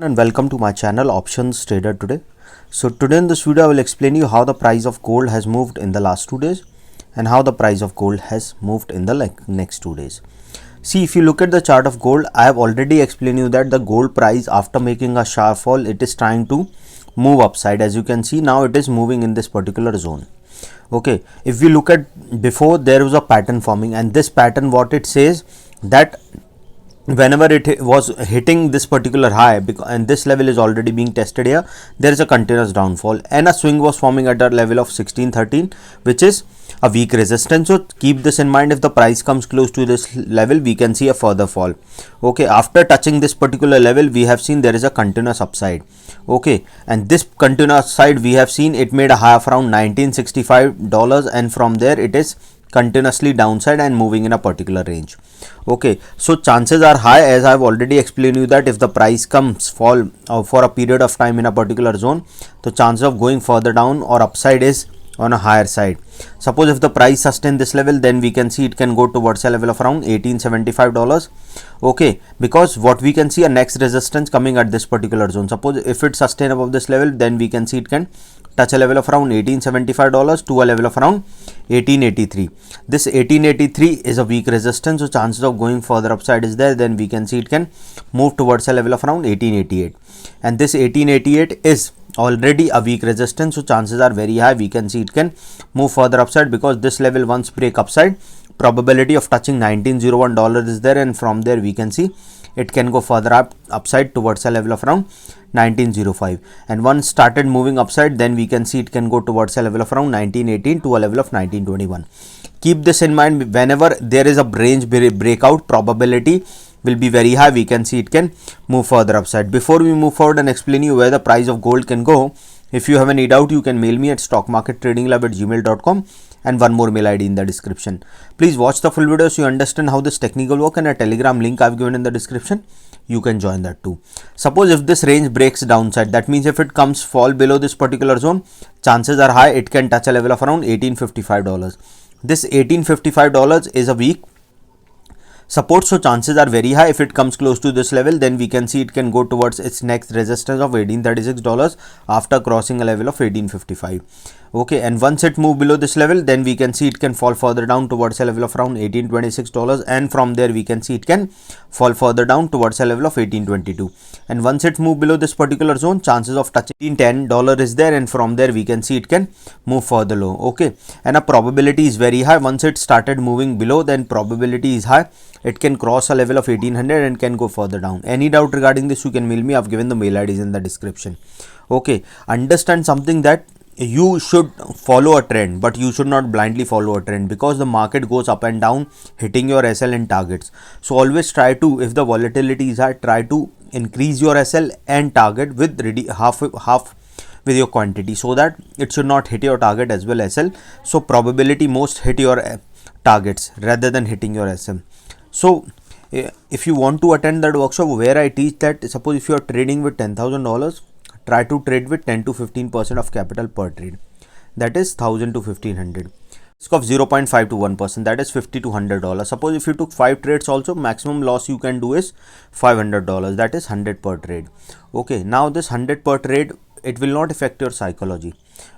And welcome to my channel Options Trader Today. So today in this video I will explain you how the price of gold has moved in the last 2 days and how the price of gold has moved in the next 2 days. See, if you look at the chart of gold, I have already explained you that the gold price, after making a sharp fall, it is trying to move upside. As you can see, now it is moving in this particular zone. Okay, if we look at before, there was a pattern forming, and this pattern, what it says, that whenever it was hitting this particular high, and this level is already being tested here, there is a continuous downfall and a swing was forming at a level of 1613, which is a weak resistance. So keep this in mind. If the price comes close to this level, we can see a further fall. Okay, after touching this particular level, we have seen there is a continuous upside. Okay, and this continuous side, we have seen it made a high of around $1965, and from there it is continuously downside and moving in a particular range. Okay, so chances are high, as I have already explained you, that if the price comes fall for a period of time in a particular zone, the chance of going further down or upside is on a higher side. Suppose if the price sustain this level, then we can see it can go towards a level of around $1875. Okay, because what we can see, a next resistance coming at this particular zone. Suppose if it sustain above this level, then we can see it can touch a level of around $1875 to a level of around 1883. This 1883 is a weak resistance, so chances of going further upside is there. Then we can see it can move towards a level of around 1888, and this 1888 is already a weak resistance, so chances are very high we can see it can move further upside, because this level once break upside, probability of touching $1901 is there, and from there we can see it can go further upside towards a level of around 1905, and once started moving upside, then we can see it can go towards a level of around 1918 to a level of 1921. Keep this in mind. Whenever there is a range breakout, probability will be very high, we can see it can move further upside. Before we move forward and explain you where the price of gold can go, if you have any doubt, you can mail me at stockmarkettradinglab@gmail.com, and one more mail ID in the description. Please watch the full video so you understand how this technical work, and a telegram link I've given in the description, you can join that too. Suppose if this range breaks downside, that means if it comes fall below this particular zone, chances are high it can touch a level of around $1855. This $1855 is a weak support, so chances are very high if it comes close to this level, then we can see it can go towards its next resistance of $1836 after crossing a level of 1855. Okay, and once it move below this level, then we can see it can fall further down towards a level of around $1826, and from there we can see it can fall further down towards a level of 1822, and once it move below this particular zone, chances of touching $10 is there, and from there we can see it can move further low. Okay, and a probability is very high. Once it started moving below, then probability is high it can cross a level of 1800 and can go further down. Any doubt regarding this, you can mail me. I've given the mail IDs in the description. Okay, understand something, that you should follow a trend, but you should not blindly follow a trend, because the market goes up and down hitting your SL and targets. So always try to, if the volatility is high, try to increase your SL and target with half with your quantity, so that it should not hit your target as well as SL. So probability most hit your targets rather than hitting your SL. So if you want to attend that workshop where I teach that, suppose if you are trading with $10,000, try to trade with 10 to 15% of capital per trade, that is 1000 to 1500. Risk of 0.5 to 1%, that is $50 to $100. Suppose if you took 5 trades also, maximum loss you can do is $500, that is 100 per trade. Okay, now this 100 per trade, it will not affect your psychology.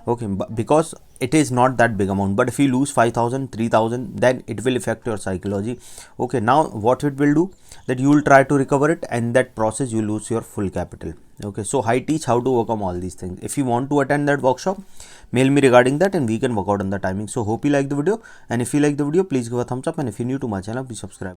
Okay, because it is not that big amount, but if you lose 5,000, 3,000, then it will affect your psychology. Okay, now what it will do, that you will try to recover it, and that process you lose your full capital. Okay, so I teach how to overcome all these things. If you want to attend that workshop, mail me regarding that, and we can work out on the timing. So hope you like the video, and if you like the video, please give a thumbs up, and if you're new to my channel, please subscribe.